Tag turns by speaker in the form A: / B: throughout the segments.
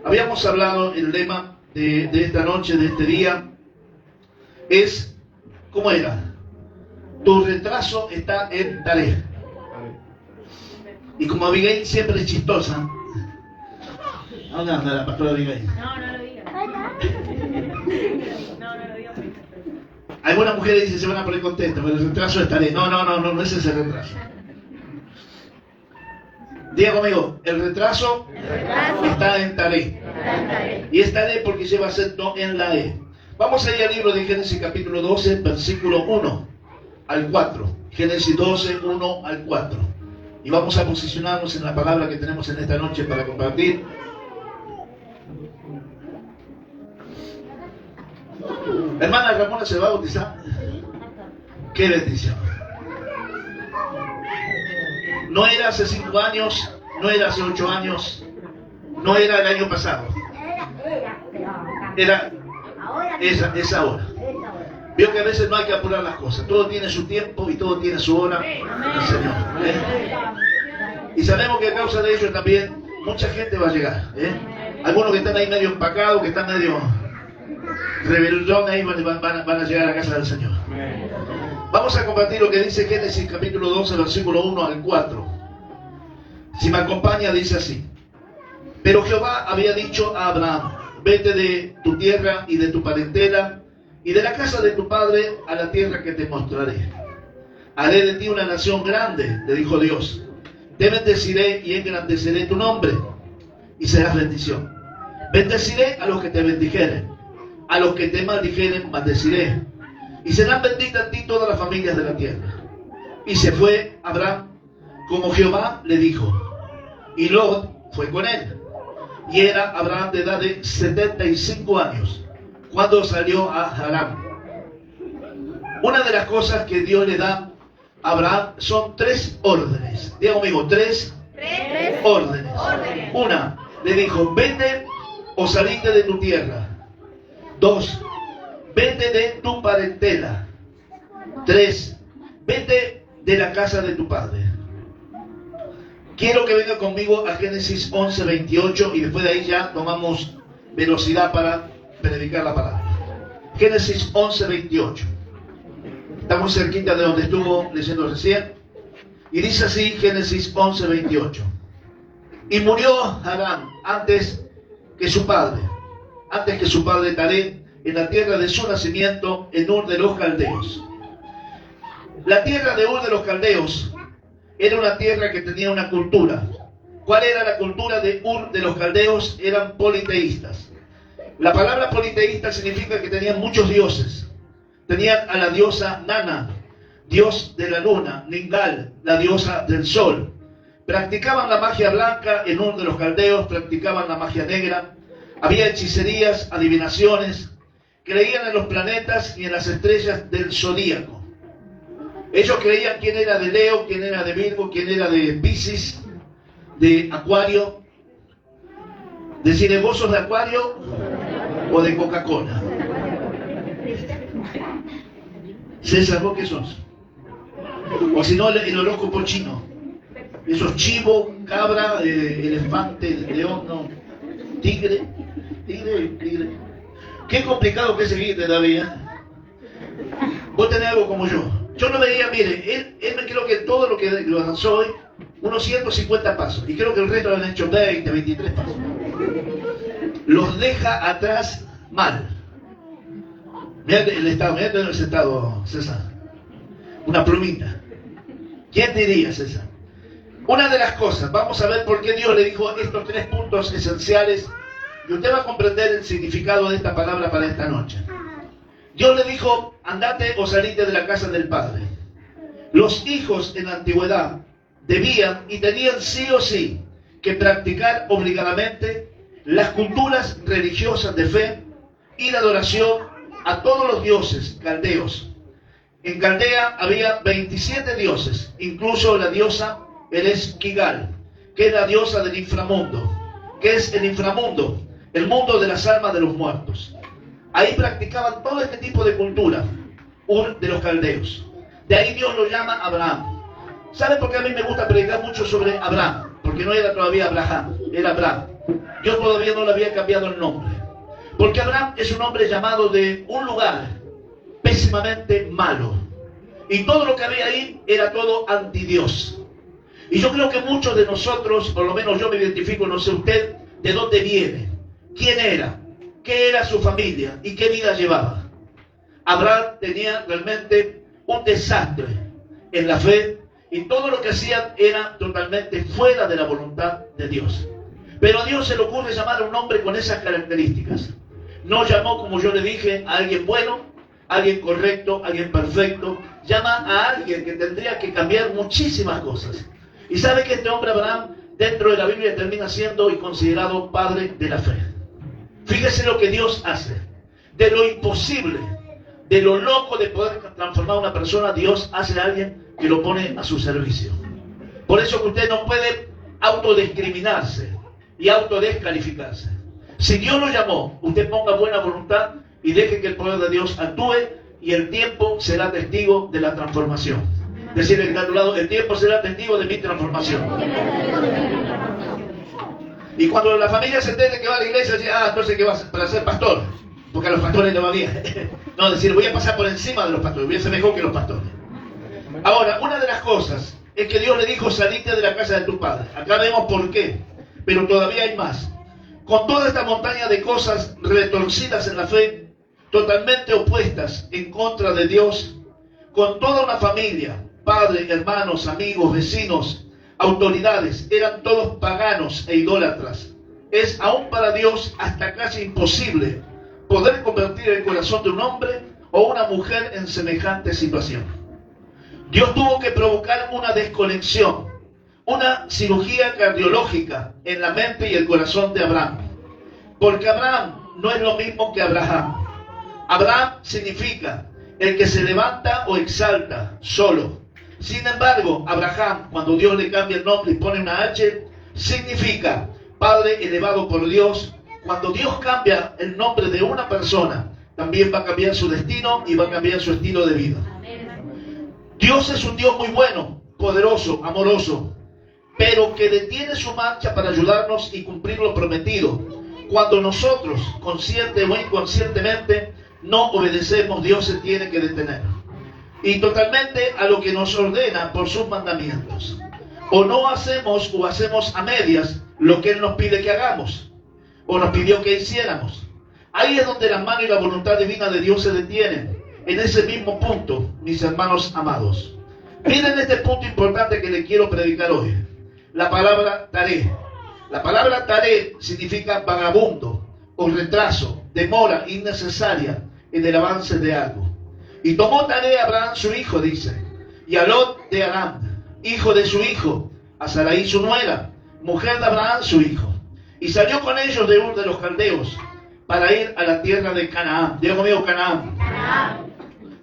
A: Habíamos hablado, el lema de esta noche, de este día, es, ¿cómo era? Tu retraso está en tarea. Y como Abigail siempre es chistosa, ¿dónde anda la pastora Abigail?
B: No lo digas. No lo digas.
A: Algunas mujeres dicen se van a poner contentas, pero el retraso es tarea. No es ese retraso. Diga conmigo, el retraso está en tarea. Y es tarea porque lleva acento en la E. Vamos a ir al libro de Génesis capítulo 12, versículo 1 al 4. Génesis 12, 1 al 4. Y vamos a posicionarnos en la palabra que tenemos en esta noche para compartir. Hermana Ramona se va a bautizar. ¡Qué bendición! No era hace 5 años, no era hace 8 años, no era el año pasado. Era esa hora. Vio que a veces no hay que apurar las cosas. Todo tiene su tiempo y todo tiene su hora. El Señor. Y sabemos que a causa de ello también mucha gente va a llegar. Algunos que están ahí medio empacados, que están medio rebeldón, ahí van a llegar a la casa del Señor. Vamos a compartir lo que dice Génesis capítulo 12, versículo 1 al 4. Si me acompaña, dice así. Pero Jehová había dicho a Abraham: vete de tu tierra y de tu parentela y de la casa de tu padre a la tierra que te mostraré. Haré de ti una nación grande, le dijo Dios. Te bendeciré y engrandeceré tu nombre y serás bendición. Bendeciré a los que te bendijeren, a los que te maldijeren maldeciré, y serán benditas en ti todas las familias de la tierra. Y se fue Abraham como Jehová le dijo, y Lot fue con él. Y era Abraham de edad de 75 años cuando salió a Harán. Una de las cosas que Dios le da a Abraham son 3 órdenes. Diga conmigo, 3 órdenes. Una, le dijo: vete o salite de tu tierra. 2, vete de tu parentela. 3, vete de la casa de tu padre. Quiero que venga conmigo a Génesis 11, 28 y después de ahí ya tomamos velocidad para predicar la palabra. Génesis 11, 28. Estamos cerquita de donde estuvo leyendo recién. Y dice así Génesis 11, 28. Y murió Harán antes que su padre Taré, en la tierra de su nacimiento, en Ur de los Caldeos. La tierra de Ur de los Caldeos era una tierra que tenía una cultura. ¿Cuál era la cultura de Ur de los Caldeos? Eran politeístas. La palabra politeísta significa que tenían muchos dioses. Tenían a la diosa Nana, dios de la luna; Ningal, la diosa del sol. Practicaban la magia blanca en Ur de los Caldeos, practicaban la magia negra. Había hechicerías, adivinaciones. Creían en los planetas y en las estrellas del zodíaco. Ellos creían quién era de Leo, quién era de Virgo, quién era de Piscis, de Acuario. Decir, ¿vos sos de Acuario o de Coca-Cola? César, ¿vos qué sos? O si no, el horóscopo chino. Esos chivo, cabra, elefante, león, no. Tigre. Qué complicado que es seguirte, David. Vos tenés algo como yo. Yo no veía, mire, él me creo que todo lo que lo avanzó hoy, unos 150 pasos. Y creo que el resto lo han hecho 20, 23 pasos. Los deja atrás mal. Mirá el estado, mirá el estado, César. Una plumita. ¿Quién diría, César? Una de las cosas, vamos a ver por qué Dios le dijo estos 3 puntos esenciales. Y usted va a comprender el significado de esta palabra para esta noche. Dios le dijo: andate o salite de la casa del padre. Los hijos en la antigüedad debían y tenían sí o sí que practicar obligadamente las culturas religiosas de fe y de adoración a todos los dioses caldeos. En Caldea había 27 dioses, incluso la diosa Ereshkigal, que es la diosa del inframundo. ¿Qué es el inframundo? El mundo de las almas de los muertos. Ahí practicaban todo este tipo de cultura, Ur de los Caldeos. De ahí Dios lo llama Abraham. ¿Saben por qué a mí me gusta predicar mucho sobre Abraham? Porque no era todavía Abraham, era Abraham. Dios todavía no le había cambiado el nombre. Porque Abraham es un hombre llamado de un lugar pésimamente malo. Y todo lo que había ahí era todo anti Dios. Y yo creo que muchos de nosotros, por lo menos yo me identifico, no sé usted, de dónde viene, quién era, qué era su familia y qué vida llevaba. Abraham tenía realmente un desastre en la fe y todo lo que hacían era totalmente fuera de la voluntad de Dios. Pero a Dios se le ocurre llamar a un hombre con esas características. No llamó, como yo le dije, a alguien bueno, a alguien correcto, a alguien perfecto. Llama a alguien que tendría que cambiar muchísimas cosas. Y sabe que este hombre Abraham, dentro de la Biblia, termina siendo y considerado padre de la fe. Fíjese lo que Dios hace. De lo imposible, de lo loco de poder transformar a una persona, Dios hace a alguien que lo pone a su servicio. Por eso que usted no puede autodiscriminarse y autodescalificarse. Si Dios lo llamó, usted ponga buena voluntad y deje que el poder de Dios actúe y el tiempo será testigo de la transformación. Decirle que está a tu lado, el tiempo será testigo de mi transformación. Y cuando la familia se entere que va a la iglesia, dice, entonces que vas para ser pastor, porque a los pastores no va bien. No, decir, voy a pasar por encima de los pastores, voy a ser mejor que los pastores. Ahora, una de las cosas es que Dios le dijo, salite de la casa de tu padre. Acá vemos por qué, pero todavía hay más. Con toda esta montaña de cosas retorcidas en la fe, totalmente opuestas en contra de Dios, con toda una familia, padres, hermanos, amigos, vecinos, autoridades, eran todos paganos e idólatras. Es aún para Dios hasta casi imposible poder convertir el corazón de un hombre o una mujer en semejante situación. Dios tuvo que provocar una desconexión, una cirugía cardiológica en la mente y el corazón de Abraham. Porque Abraham no es lo mismo que Abraham. Abraham significa el que se levanta o exalta solo. Sin embargo, Abraham, cuando Dios le cambia el nombre y pone una H, significa Padre elevado por Dios. Cuando Dios cambia el nombre de una persona, también va a cambiar su destino y va a cambiar su estilo de vida. Dios es un Dios muy bueno, poderoso, amoroso, pero que detiene su marcha para ayudarnos y cumplir lo prometido. Cuando nosotros, consciente o inconscientemente, no obedecemos, Dios se tiene que detener. Y totalmente a lo que nos ordena por sus mandamientos. O no hacemos o hacemos a medias lo que Él nos pide que hagamos. O nos pidió que hiciéramos. Ahí es donde la mano y la voluntad divina de Dios se detienen. En ese mismo punto, mis hermanos amados. Miren este punto importante que le quiero predicar hoy. La palabra taré. La palabra taré significa vagabundo o retraso, demora innecesaria en el avance de algo. Y tomó Taré a Abraham su hijo, dice, y a Lot de Aram, hijo de su hijo, a Sarai su nuera, mujer de Abraham su hijo. Y salió con ellos de Ur de los Caldeos para ir a la tierra de Canaán. Dios mío, Canaán.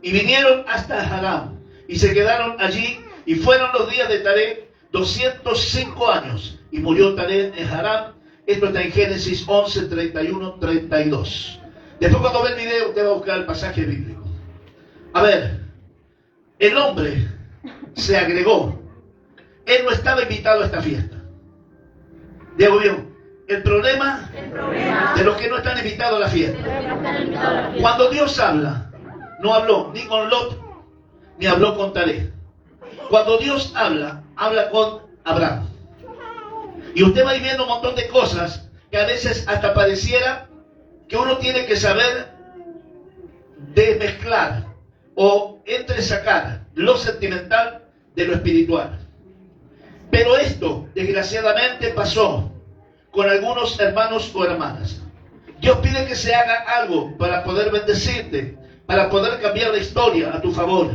A: Y vinieron hasta Haram y se quedaron allí y fueron los días de Taré 205 años. Y murió Taré en Haram. Esto está en Génesis 11, 31, 32. Después cuando ve el video usted va a buscar el pasaje bíblico. A ver, el hombre se agregó. Él no estaba invitado a esta fiesta. Diego bien, el problema de los que no están invitados a la fiesta. Cuando Dios habla, no habló ni con Lot, ni habló con Taré. Cuando Dios habla, habla con Abraham. Y usted va viendo un montón de cosas que a veces hasta pareciera que uno tiene que saber desmezclar o entresacar lo sentimental de lo espiritual. Pero esto, desgraciadamente, pasó con algunos hermanos o hermanas. Dios pide que se haga algo para poder bendecirte, para poder cambiar la historia a tu favor.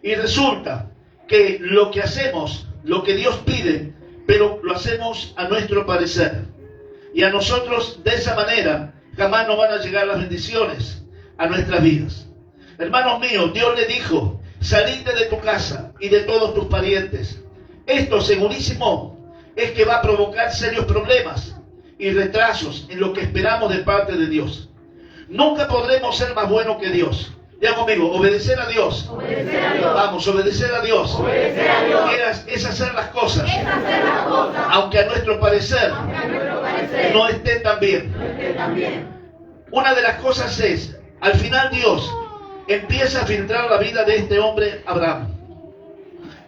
A: Y resulta que lo que hacemos, lo que Dios pide, pero lo hacemos a nuestro parecer. Y a nosotros, de esa manera, jamás nos van a llegar las bendiciones a nuestras vidas. Hermanos míos, Dios le dijo, salite de tu casa y de todos tus parientes. Esto, segurísimo, es que va a provocar serios problemas y retrasos en lo que esperamos de parte de Dios. Nunca podremos ser más buenos que Dios. Diga conmigo, obedecer a Dios.
B: Obedecer a Dios.
A: Vamos, obedecer a Dios.
B: Obedecer a Dios.
A: Es hacer las cosas.
B: Es hacer las cosas.
A: Aunque a nuestro parecer no esté tan bien. Una de las cosas es, al final Dios empieza a filtrar la vida de este hombre Abraham.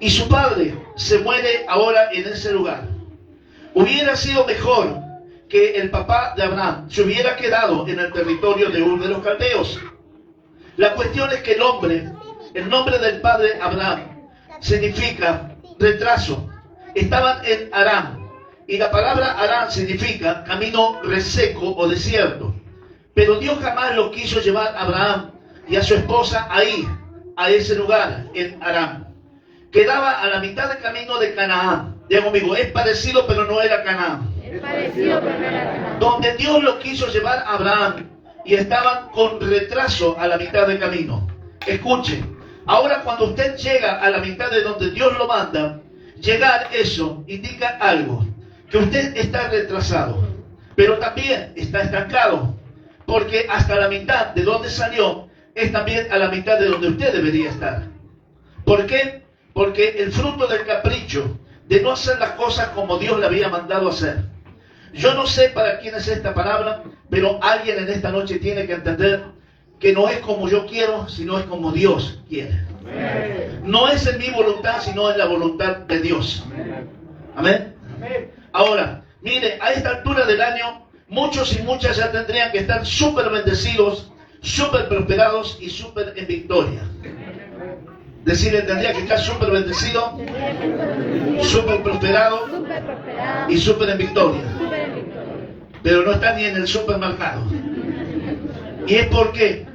A: Y su padre se muere ahora en ese lugar. Hubiera sido mejor que el papá de Abraham se hubiera quedado en el territorio de Ur de los Caldeos. La cuestión es que el nombre del padre Abraham significa retraso. Estaban en Aram, y la palabra Aram significa camino reseco o desierto. Pero Dios jamás lo quiso llevar a Abraham y a su esposa ahí, a ese lugar, en Aram. Quedaba a la mitad del camino de Canaán. Diga conmigo, es parecido pero no era Canaán.
B: Es parecido pero no era Canaán.
A: Donde Dios lo quiso llevar a Abraham y estaban con retraso a la mitad del camino. Escuche, ahora cuando usted llega a la mitad de donde Dios lo manda, llegar eso indica algo, que usted está retrasado, pero también está estancado, porque hasta la mitad de donde salió es también a la mitad de donde usted debería estar. ¿Por qué? Porque el fruto del capricho de no hacer las cosas como Dios le había mandado hacer. Yo no sé para quién es esta palabra, pero alguien en esta noche tiene que entender que no es como yo quiero, sino es como Dios quiere. No es en mi voluntad, sino en la voluntad de Dios. Amén. Ahora, mire, a esta altura del año, muchos y muchas ya tendrían que estar súper bendecidos, súper prosperados y súper en victoria. Decirle, tendría que estar súper bendecido, súper prosperado y súper en victoria. Pero no está ni en el supermercado. ¿Y es por qué?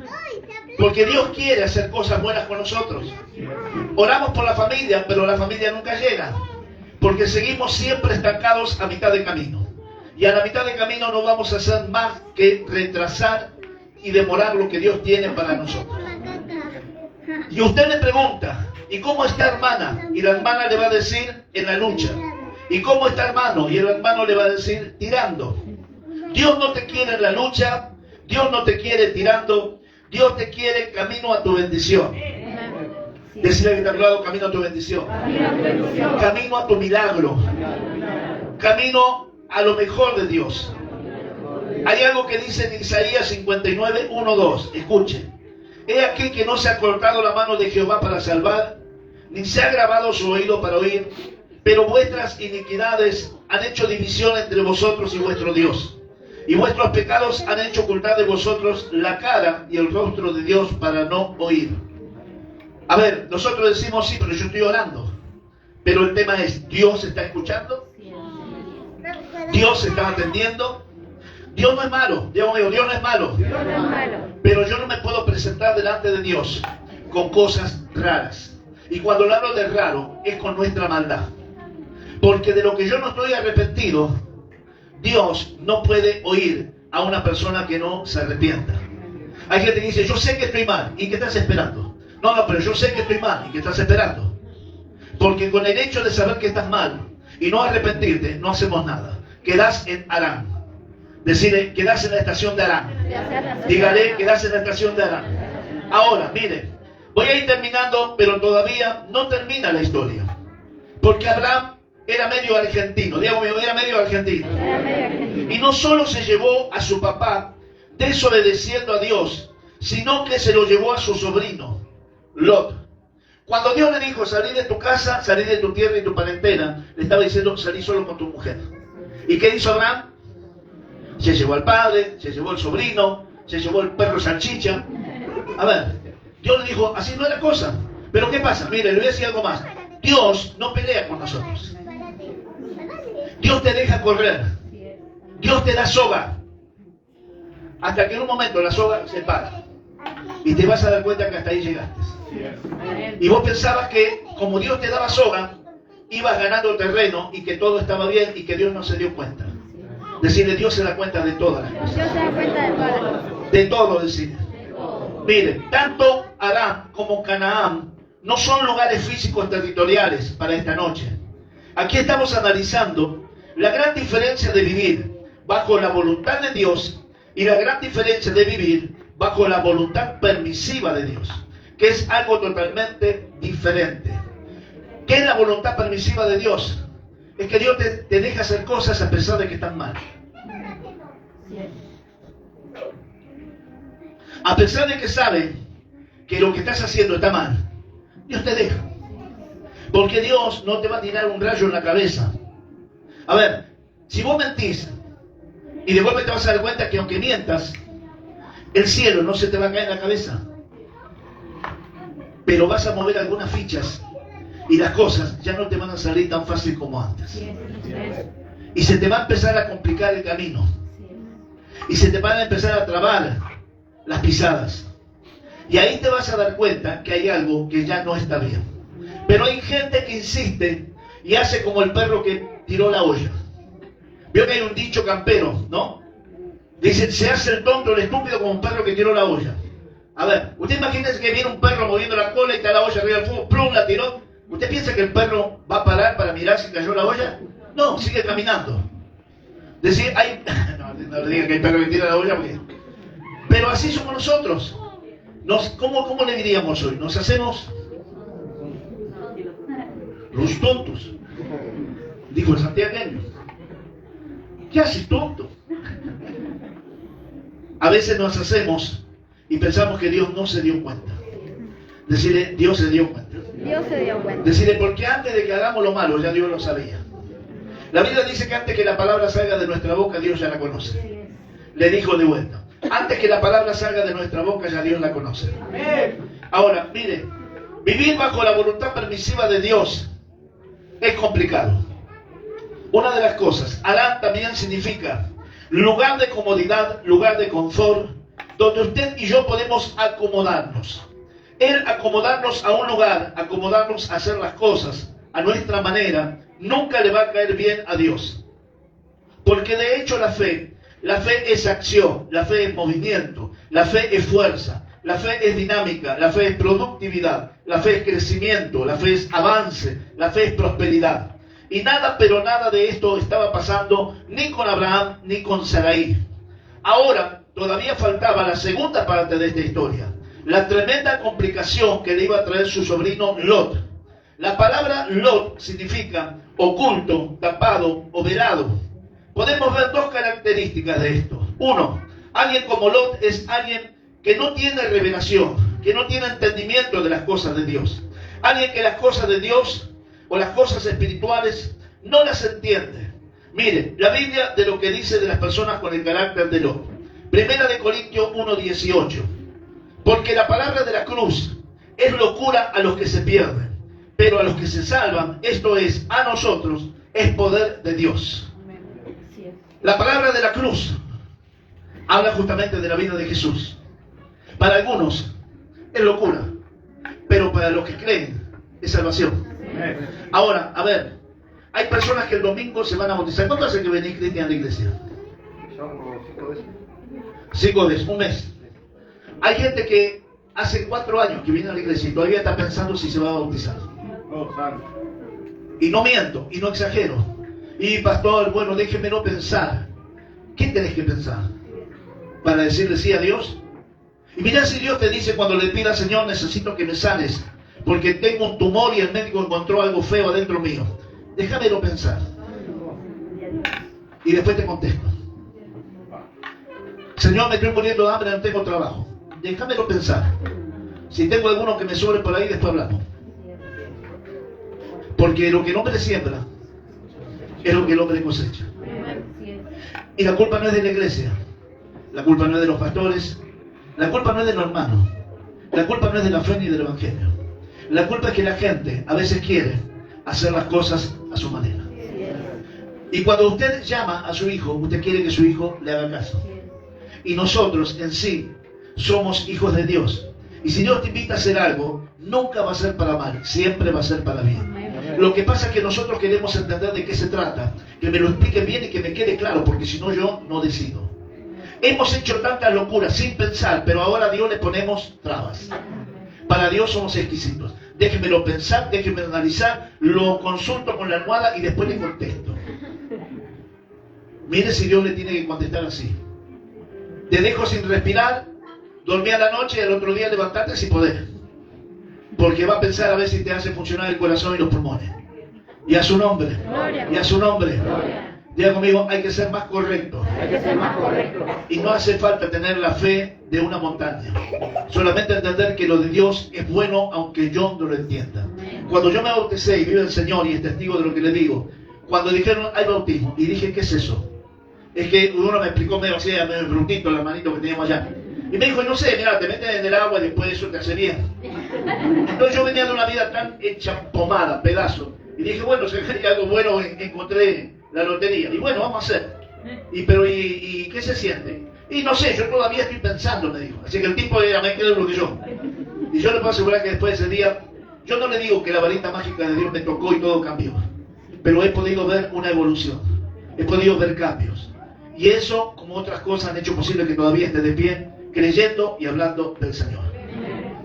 A: Porque Dios quiere hacer cosas buenas con nosotros. Oramos por la familia, pero la familia nunca llega. Porque seguimos siempre estancados a mitad de camino. Y a la mitad de camino no vamos a hacer más que retrasar y demorar lo que Dios tiene para nosotros. Y usted le pregunta, ¿y cómo está hermana? Y la hermana le va a decir, en la lucha. ¿Y cómo está hermano? Y el hermano le va a decir, tirando. Dios no te quiere en la lucha, Dios no te quiere tirando, Dios te quiere camino a tu bendición. Decirle que te ha hablado, camino a tu bendición. Camino a tu milagro. Camino a lo mejor de Dios. Hay algo que dice en Isaías 59, 1, 2. Escuchen. He aquí que no se ha cortado la mano de Jehová para salvar, ni se ha grabado su oído para oír, pero vuestras iniquidades han hecho división entre vosotros y vuestro Dios. Y vuestros pecados han hecho ocultar de vosotros la cara y el rostro de Dios para no oír. A ver, nosotros decimos, sí, pero yo estoy orando. Pero el tema es, ¿Dios está escuchando? ¿Dios está atendiendo? Dios no es malo. Dios no es malo. Pero yo no me puedo presentar delante de Dios con cosas raras. Y cuando le hablo de raro, es con nuestra maldad. Porque de lo que yo no estoy arrepentido, Dios no puede oír a una persona que no se arrepienta. Hay gente que dice, yo sé que estoy mal. ¿Y qué estás esperando? No, pero yo sé que estoy mal. ¿Y qué estás esperando? Porque con el hecho de saber que estás mal y no arrepentirte, no hacemos nada. Quedás en Aram. Decirle, quedás en la estación de Aram. Dígale, quedás en la estación de Aram. Ahora, mire, voy a ir terminando, pero todavía no termina la historia. Porque Abraham era medio argentino. Digo, era medio argentino. Y no solo se llevó a su papá desobedeciendo a Dios, sino que se lo llevó a su sobrino, Lot. Cuando Dios le dijo, salí de tu casa, salí de tu tierra y tu parentela, le estaba diciendo, salí solo con tu mujer. ¿Y qué hizo Abraham? Se llevó al padre, se llevó al sobrino, se llevó el perro salchicha. A ver, Dios le dijo, así no es la cosa. Pero ¿qué pasa? Mire, le voy a decir algo más. Dios no pelea con nosotros. Dios te deja correr. Dios te da soga. Hasta que en un momento la soga se para. Y te vas a dar cuenta que hasta ahí llegaste. Y vos pensabas que como Dios te daba soga, ibas ganando terreno y que todo estaba bien y que Dios no se dio cuenta. Decirle, Dios se da cuenta de todas las cosas.
B: Dios se da cuenta de todas las cosas.
A: De todo, decirle. Mire, tanto Aram como Canaán no son lugares físicos territoriales para esta noche. Aquí estamos analizando la gran diferencia de vivir bajo la voluntad de Dios y la gran diferencia de vivir bajo la voluntad permisiva de Dios, que es algo totalmente diferente. ¿Qué es la voluntad permisiva de Dios? Es que Dios te deja hacer cosas a pesar de que están mal. A pesar de que sabe que lo que estás haciendo está mal, Dios te deja. Porque Dios no te va a tirar un rayo en la cabeza. A ver, si vos mentís y de golpe te vas a dar cuenta que aunque mientas, el cielo no se te va a caer en la cabeza. Pero vas a mover algunas fichas y las cosas ya no te van a salir tan fácil como antes. Y se te va a empezar a complicar el camino. Y se te van a empezar a trabar las pisadas. Y ahí te vas a dar cuenta que hay algo que ya no está bien. Pero hay gente que insiste y hace como el perro que tiró la olla. Vio que hay un dicho campero, ¿no? Dice, se hace el tonto, el estúpido como un perro que tiró la olla. A ver, usted imagínese que viene un perro moviendo la cola y está la olla arriba del fuego, ¡plum!, la tiró. ¿Usted piensa que el perro va a parar para mirar si cayó la olla? No, sigue caminando. Decir, hay... no le diga que hay perro que tira la olla, porque... Pero así somos nosotros. ¿Cómo le diríamos hoy? Nos hacemos los tontos, dijo el santiagueño. ¿Qué haces, tonto? A veces nos hacemos y pensamos que Dios no se dio cuenta. Decirle, Dios se dio cuenta.
B: Dios se dio cuenta.
A: Decirle, porque antes de que hagamos lo malo, ya Dios lo sabía. La Biblia dice que antes que la palabra salga de nuestra boca, Dios ya la conoce. Le dijo de vuelta. Antes que la palabra salga de nuestra boca, ya Dios la conoce. Ahora, mire, vivir bajo la voluntad permisiva de Dios es complicado. Una de las cosas, Harán también significa lugar de comodidad, lugar de confort, donde usted y yo podemos acomodarnos. El acomodarnos a un lugar, acomodarnos a hacer las cosas a nuestra manera, nunca le va a caer bien a Dios. Porque de hecho la fe es acción, la fe es movimiento, la fe es fuerza, la fe es dinámica, la fe es productividad, la fe es crecimiento, la fe es avance, la fe es prosperidad. Y nada, pero nada de esto estaba pasando ni con Abraham ni con Sarai. Ahora, todavía faltaba la segunda parte de esta historia, la tremenda complicación que le iba a traer su sobrino Lot. La palabra Lot significa oculto, tapado o velado. Podemos ver dos características de esto. Uno, alguien como Lot es alguien que no tiene revelación, que no tiene entendimiento de las cosas de Dios. Alguien que las cosas de Dios o las cosas espirituales no las entiende. Mire, la Biblia de lo que dice de las personas con el carácter de Lot. Primera de Corintios 1:18. Porque la palabra de la cruz es locura a los que se pierden, pero a los que se salvan, esto es, a nosotros, es poder de Dios. La palabra de la cruz habla justamente de la vida de Jesús. Para algunos es locura, pero para los que creen es salvación. Ahora, a ver, hay personas que el domingo se van a bautizar. ¿Cuánto hace que venís, Cristian, a la iglesia? 5 veces, un mes. Hay gente que hace 4 años que viene a la iglesia y todavía está pensando si se va a bautizar. Y no miento, y no exagero. Y pastor, bueno, déjemelo pensar. ¿Qué tenés que pensar? Para decirle sí a Dios. Y mirá si Dios te dice cuando le pidas, Señor, necesito que me sanes, porque tengo un tumor y el médico encontró algo feo adentro mío. Déjamelo pensar. Y después te contesto. Señor, me estoy muriendo de hambre, no tengo trabajo. Déjamelo pensar. Si tengo alguno que me sobre por ahí, después hablamos. Porque lo que el hombre siembra es lo que el hombre cosecha. Y la culpa no es de la iglesia, la culpa no es de los pastores, la culpa no es de los hermanos, la culpa no es de la fe ni del evangelio. La culpa es que la gente a veces quiere hacer las cosas a su manera. Y cuando usted llama a su hijo, usted quiere que su hijo le haga caso. Y nosotros en sí somos hijos de Dios. Y si Dios te invita a hacer algo, nunca va a ser para mal, siempre va a ser para bien. Lo que pasa es que nosotros queremos entender de qué se trata, que me lo expliquen bien y que me quede claro, porque si no yo no decido. Hemos hecho tantas locuras sin pensar, pero ahora a Dios le ponemos trabas. Para Dios somos exquisitos. Déjenmelo pensar, déjenme analizar, lo consulto con la almohada y después le contesto. Mire si Dios le tiene que contestar así. Te dejo sin respirar, dormí a la noche y al otro día levantarte si podés. Porque va a pensar a ver si te hace funcionar el corazón y los pulmones. Y a su nombre. Gloria. Y a su nombre. Gloria. Diga conmigo, hay que ser más correcto.
C: Hay que ser más correcto.
A: Y no hace falta tener la fe de una montaña. Solamente entender que lo de Dios es bueno aunque yo no lo entienda. Cuando yo me bauticé y vive el Señor y es testigo de lo que le digo, cuando dijeron hay bautismo, y dije, ¿qué es eso? Es que uno me explicó medio así, medio brutito, el hermanito que teníamos allá. Y me dijo, no sé, mira, te metes en el agua y después eso te hace bien. Entonces yo venía de una vida tan hecha pomada, pedazo. Y dije, bueno, si hay algo bueno, encontré la lotería. Y bueno, vamos a hacer. ¿Y qué se siente? Y no sé, yo todavía estoy pensando, me dijo. Así que el tipo era más claro que yo. Y yo le puedo asegurar que después de ese día, yo no le digo que la varita mágica de Dios me tocó y todo cambió. Pero he podido ver una evolución. He podido ver cambios. Y eso, como otras cosas, han hecho posible que todavía esté de pie, creyendo y hablando del Señor.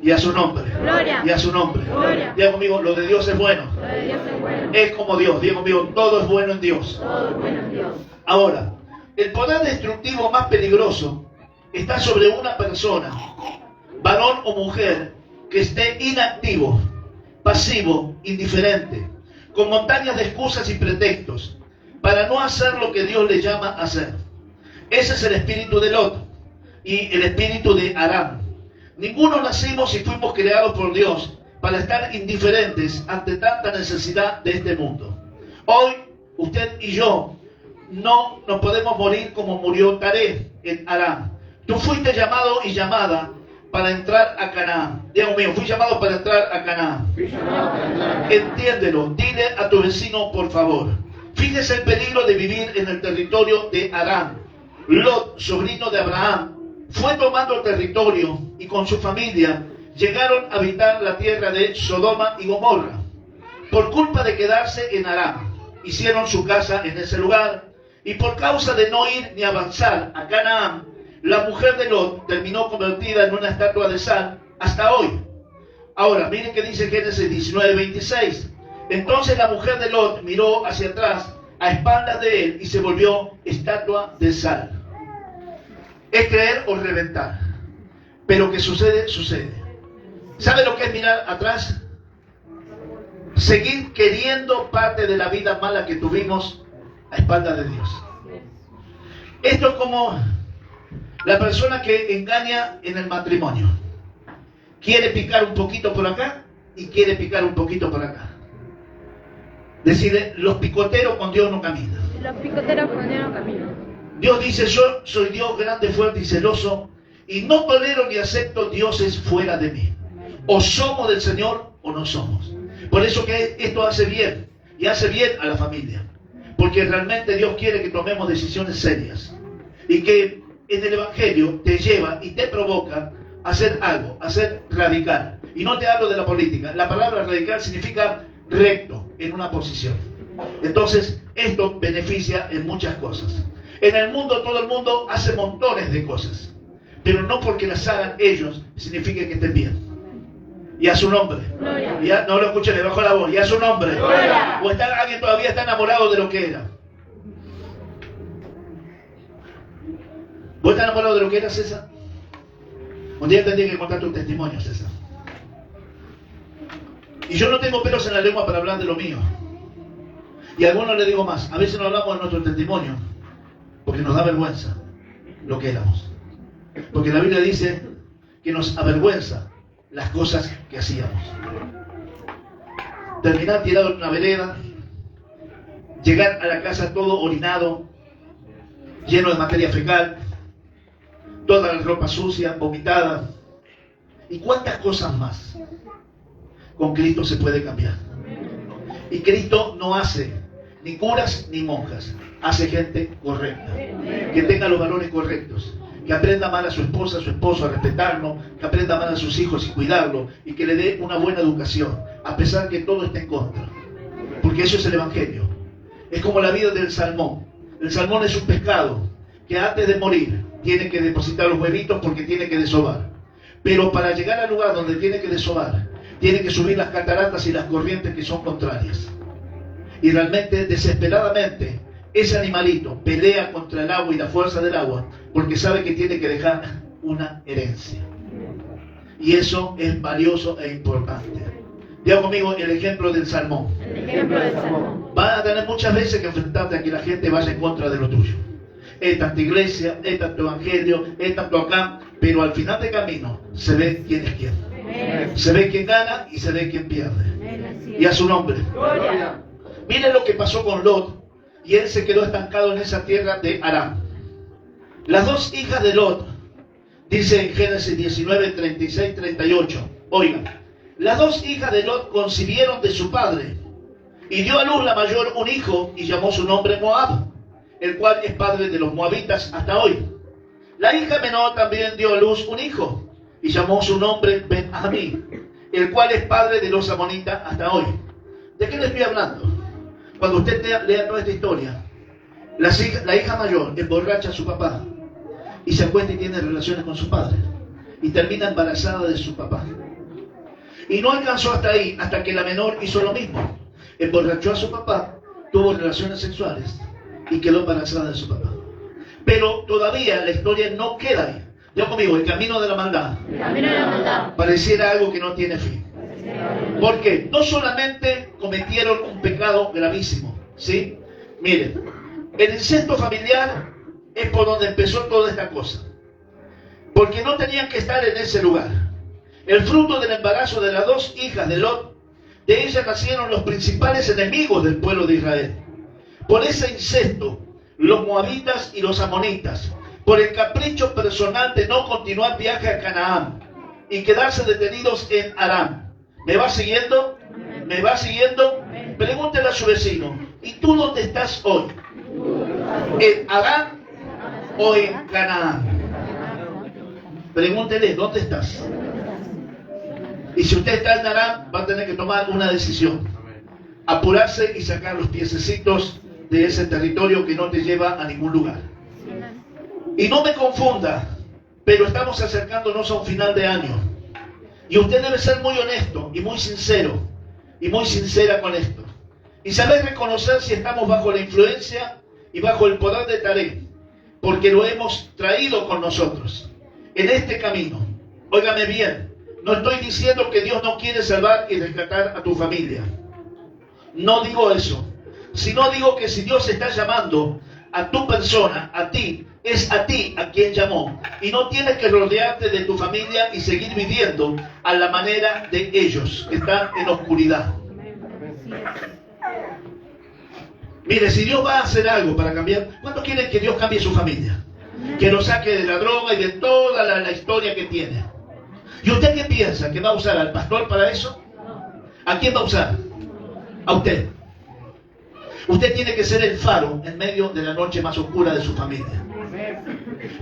A: Y a su nombre.
B: Gloria.
A: Y a su nombre.
B: Gloria.
A: Diga conmigo, lo de Dios es bueno.
B: Lo de Dios es bueno.
A: Es como Dios. Diga conmigo, todo es bueno en Dios.
C: Todo es bueno en Dios.
A: Ahora, el poder destructivo más peligroso está sobre una persona, varón o mujer, que esté inactivo, pasivo, indiferente, con montañas de excusas y pretextos, para no hacer lo que Dios le llama a hacer. Ese es el espíritu de Lot y el espíritu de Aram. Ninguno nacimos y fuimos creados por Dios para estar indiferentes ante tanta necesidad de este mundo. Hoy, usted y yo no nos podemos morir como murió Taré en Aram. Tú fuiste llamado y llamada para entrar a Canaán. Dios mío, fui llamado para entrar a Canaán. Entiéndelo, dile a tu vecino por favor. Fíjese el peligro de vivir en el territorio de Aram. Lot, sobrino de Abraham, fue tomando el territorio y con su familia llegaron a habitar la tierra de Sodoma y Gomorra. Por culpa de quedarse en Aram, hicieron su casa en ese lugar, y por causa de no ir ni avanzar a Canaán, la mujer de Lot terminó convertida en una estatua de sal hasta hoy. Ahora, miren que dice Génesis 19:26. Entonces la mujer de Lot miró hacia atrás, a espaldas de él, y se volvió estatua de sal. Es creer o reventar. Pero que sucede, sucede. ¿Sabe lo que es mirar atrás? Seguir queriendo parte de la vida mala que tuvimos a espaldas de Dios. Esto es como la persona que engaña en el matrimonio. Quiere picar un poquito por acá y quiere picar un poquito por acá. Decide, los picoteros con Dios no caminan.
B: Los picoteros con Dios no caminan.
A: Dios dice, yo soy Dios grande, fuerte y celoso, y no tolero ni acepto dioses fuera de mí. O somos del Señor o no somos. Por eso que esto hace bien, y hace bien a la familia. Porque realmente Dios quiere que tomemos decisiones serias. Y que en el Evangelio te lleva y te provoca a hacer algo, a ser radical. Y no te hablo de la política. La palabra radical significa recto, en una posición. Entonces, esto beneficia en muchas cosas. En el mundo, todo el mundo hace montones de cosas. Pero no porque las hagan ellos, significa que estén bien. Y a su nombre. Ya, no lo escuché, le bajó la voz. Y a su nombre.
C: Gloria.
A: O alguien todavía está enamorado de lo que era. ¿Vos estás enamorado de lo que era, César? Un día tendría que contar tu testimonio, César. Y yo no tengo pelos en la lengua para hablar de lo mío. Y a algunos le digo más. A veces no hablamos de nuestro testimonio porque nos da vergüenza lo que éramos. Porque la Biblia dice que nos avergüenza las cosas que hacíamos. Terminar tirado en una vereda, llegar a la casa todo orinado, lleno de materia fecal, toda la ropa sucia, vomitada, y cuántas cosas más. Con Cristo se puede cambiar. Y Cristo no hace ni curas ni monjas, hace gente correcta, que tenga los valores correctos, que aprenda mal a su esposa, a su esposo a respetarlo, que aprenda mal a sus hijos y cuidarlo, y que le dé una buena educación, a pesar que todo esté en contra. Porque eso es el Evangelio. Es como la vida del salmón. El salmón es un pescado que antes de morir tiene que depositar los huevitos porque tiene que desovar. Pero para llegar al lugar donde tiene que desovar, tiene que subir las cataratas y las corrientes que son contrarias. Y realmente, desesperadamente, ese animalito pelea contra el agua y la fuerza del agua porque sabe que tiene que dejar una herencia. Y eso es valioso e importante. Diga conmigo el ejemplo del salmón.
B: El ejemplo del salmón.
A: Vas a tener muchas veces que enfrentarte a que la gente vaya en contra de lo tuyo. Es tanta iglesia, es tanto evangelio, es tanto acá, pero al final del camino se ve quién es quién. Se ve quién gana y se ve quién pierde. Y a su nombre. Miren lo que pasó con Lot, y él se quedó estancado en esa tierra de Aram. Las dos hijas de Lot, dice en Génesis 19, 36, 38. Oigan, las dos hijas de Lot concibieron de su padre, y dio a luz la mayor un hijo, y llamó su nombre Moab, el cual es padre de los moabitas hasta hoy. La hija menor también dio a luz un hijo, y llamó su nombre Ben-Ammi, el cual es padre de los amonitas hasta hoy. ¿De qué le estoy hablando? Cuando usted lea toda esta historia, la hija mayor emborracha a su papá, y se acuesta y tiene relaciones con su padre, y termina embarazada de su papá. Y no alcanzó hasta ahí, hasta que la menor hizo lo mismo. Emborrachó a su papá, tuvo relaciones sexuales, y quedó embarazada de su papá. Pero todavía la historia no queda ahí. Yo conmigo, el camino de la maldad.
B: El camino de la maldad.
A: Pareciera algo que no tiene fin. ¿Por qué? No solamente cometieron un pecado gravísimo, ¿sí? Miren, el incesto familiar es por donde empezó toda esta cosa. Porque no tenían que estar en ese lugar. El fruto del embarazo de las dos hijas de Lot, de ellas nacieron los principales enemigos del pueblo de Israel. Por ese incesto, los moabitas y los amonitas, por el capricho personal de no continuar viaje a Canaán y quedarse detenidos en Aram. ¿Me va siguiendo? ¿Me va siguiendo? Pregúntele a su vecino, ¿y tú dónde estás hoy? ¿En Aram o en Canaán? Pregúntele, ¿dónde estás? Y si usted está en Aram, va a tener que tomar una decisión. Apurarse y sacar los piececitos de ese territorio que no te lleva a ningún lugar. Y no me confunda, pero estamos acercándonos a un final de año. Y usted debe ser muy honesto y muy sincero y muy sincera con esto. Y saber reconocer si estamos bajo la influencia y bajo el poder de Taré, porque lo hemos traído con nosotros en este camino. Óigame bien, no estoy diciendo que Dios no quiere salvar y rescatar a tu familia. No digo eso, sino digo que si Dios está llamando a tu persona, a ti, es a ti a quien llamó. Y no tienes que rodearte de tu familia y seguir viviendo a la manera de ellos, que están en oscuridad. Mire, si Dios va a hacer algo para cambiar, ¿cuántos quieren que Dios cambie su familia? Que lo saque de la droga y de toda la historia que tiene. ¿Y usted qué piensa? ¿Que va a usar al pastor para eso? ¿A quién va a usar? A usted. Usted tiene que ser el faro en medio de la noche más oscura de su familia.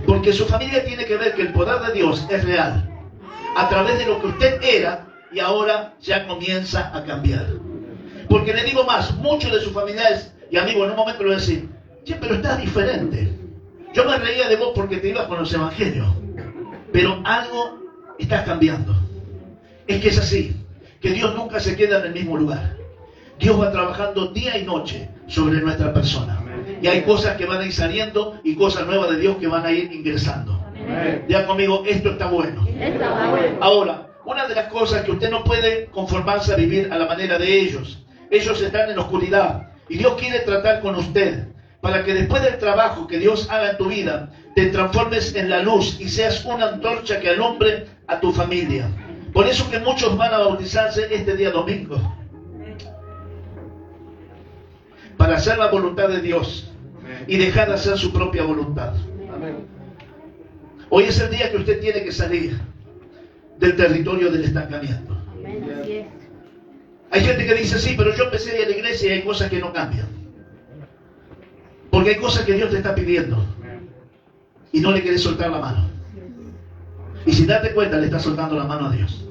A: Porque su familia tiene que ver que el poder de Dios es real. A través de lo que usted era y ahora ya comienza a cambiar. Porque le digo más, muchos de sus familiares y amigos en un momento le van a decir, che, pero estás diferente. Yo me reía de vos porque te ibas con los evangelios. Pero algo estás cambiando. Es que es así, que Dios nunca se queda en el mismo lugar. Dios va trabajando día y noche sobre nuestra persona. Y hay cosas que van a ir saliendo y cosas nuevas de Dios que van a ir ingresando. Ya conmigo, esto está bueno. Ahora, una de las cosas que usted no puede conformarse a vivir a la manera de ellos. Ellos están en la oscuridad y Dios quiere tratar con usted para que después del trabajo que Dios haga en tu vida, te transformes en la luz y seas una antorcha que alumbre a tu familia. Por eso que muchos van a bautizarse este día domingo. Para hacer la voluntad de Dios y dejar de hacer su propia voluntad. Hoy es el día que usted tiene que salir del territorio del estancamiento. Hay gente que dice, sí, pero yo empecé a ir a la iglesia y hay cosas que no cambian. Porque hay cosas que Dios te está pidiendo y no le querés soltar la mano. Y sin darte cuenta le estás soltando la mano a Dios.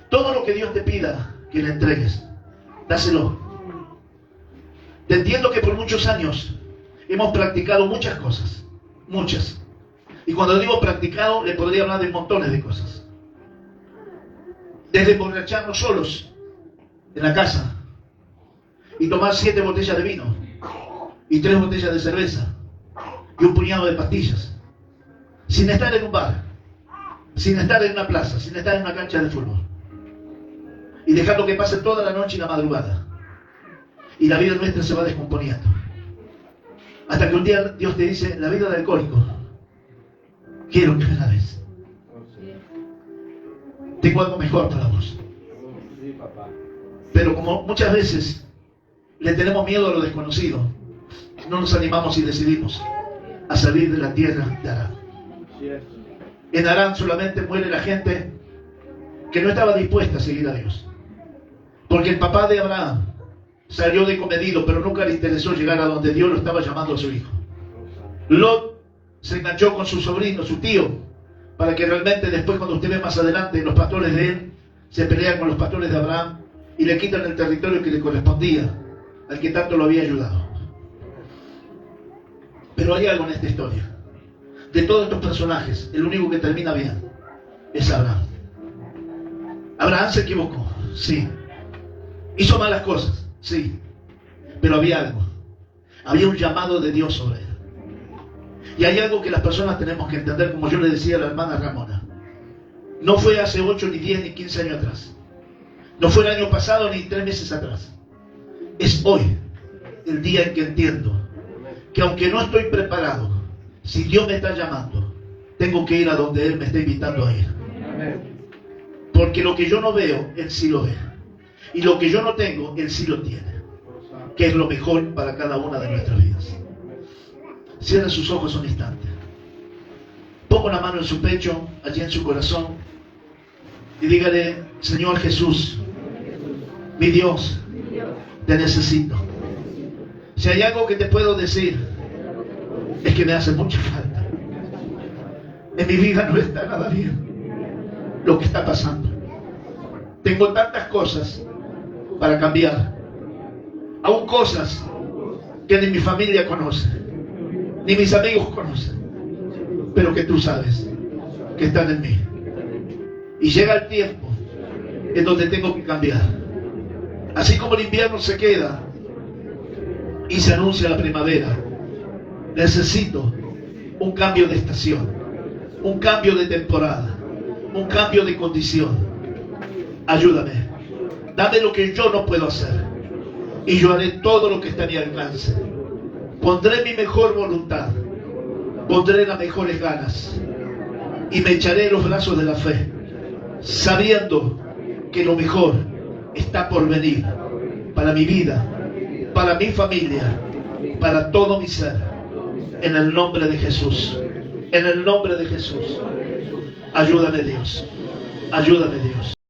A: Todo lo que Dios te pida que le entregues, dáselo. Te entiendo que por muchos años hemos practicado muchas cosas, muchas. Y cuando digo practicado, le podría hablar de montones de cosas. Desde emborracharnos solos en la casa y tomar 7 botellas de vino y 3 botellas de cerveza y un puñado de pastillas, sin estar en un bar, sin estar en una plaza, sin estar en una cancha de fútbol. y dejando que pase toda la noche y la madrugada. Y la vida nuestra se va descomponiendo. Hasta que un día Dios te dice, la vida del alcohólico, quiero que me la des. Tengo algo mejor para vos. Pero como muchas veces le tenemos miedo a lo desconocido, no nos animamos y decidimos a salir de la tierra de Harán. En Harán solamente muere la gente que no estaba dispuesta a seguir a Dios. Porque el papá de Abraham salió de comedido, pero nunca le interesó llegar a donde Dios lo estaba llamando a su hijo. Lot se enganchó con su sobrino, su tío, para que realmente después, cuando usted ve más adelante, los pastores de él se pelean con los pastores de Abraham y le quitan el territorio que le correspondía al que tanto lo había ayudado. Pero hay algo en esta historia. De todos estos personajes, el único que termina bien es Abraham. Abraham se equivocó, sí. Hizo malas cosas, sí. Pero había algo. Había un llamado de Dios sobre él. Y hay algo que las personas tenemos que entender, como yo le decía a la hermana Ramona. No fue hace 8, ni 10, ni 15 años atrás. No fue el año pasado, ni 3 meses atrás. Es hoy, el día en que entiendo que aunque no estoy preparado, si Dios me está llamando, tengo que ir a donde Él me está invitando a ir. Porque lo que yo no veo, Él sí lo ve. Y lo que yo no tengo, Él sí lo tiene. Que es lo mejor para cada una de nuestras vidas. Cierre sus ojos un instante. Ponga una mano en su pecho, allí en su corazón, y dígale, Señor Jesús, mi Dios, te necesito. Si hay algo que te puedo decir, es que me hace mucha falta. En mi vida no está nada bien lo que está pasando. Tengo tantas cosas para cambiar. Aún cosas que ni mi familia conoce, ni mis amigos conocen, pero que tú sabes que están en mí. Y llega el tiempo en donde tengo que cambiar. Así como el invierno se queda y se anuncia la primavera, necesito un cambio de estación, un cambio de temporada, un cambio de condición. Ayúdame, dame lo que yo no puedo hacer y yo haré todo lo que está a mi alcance. Pondré mi mejor voluntad, pondré las mejores ganas y me echaré en los brazos de la fe, sabiendo que lo mejor está por venir para mi vida, para mi familia, para todo mi ser. En el nombre de Jesús, en el nombre de Jesús. Ayúdame Dios, ayúdame Dios.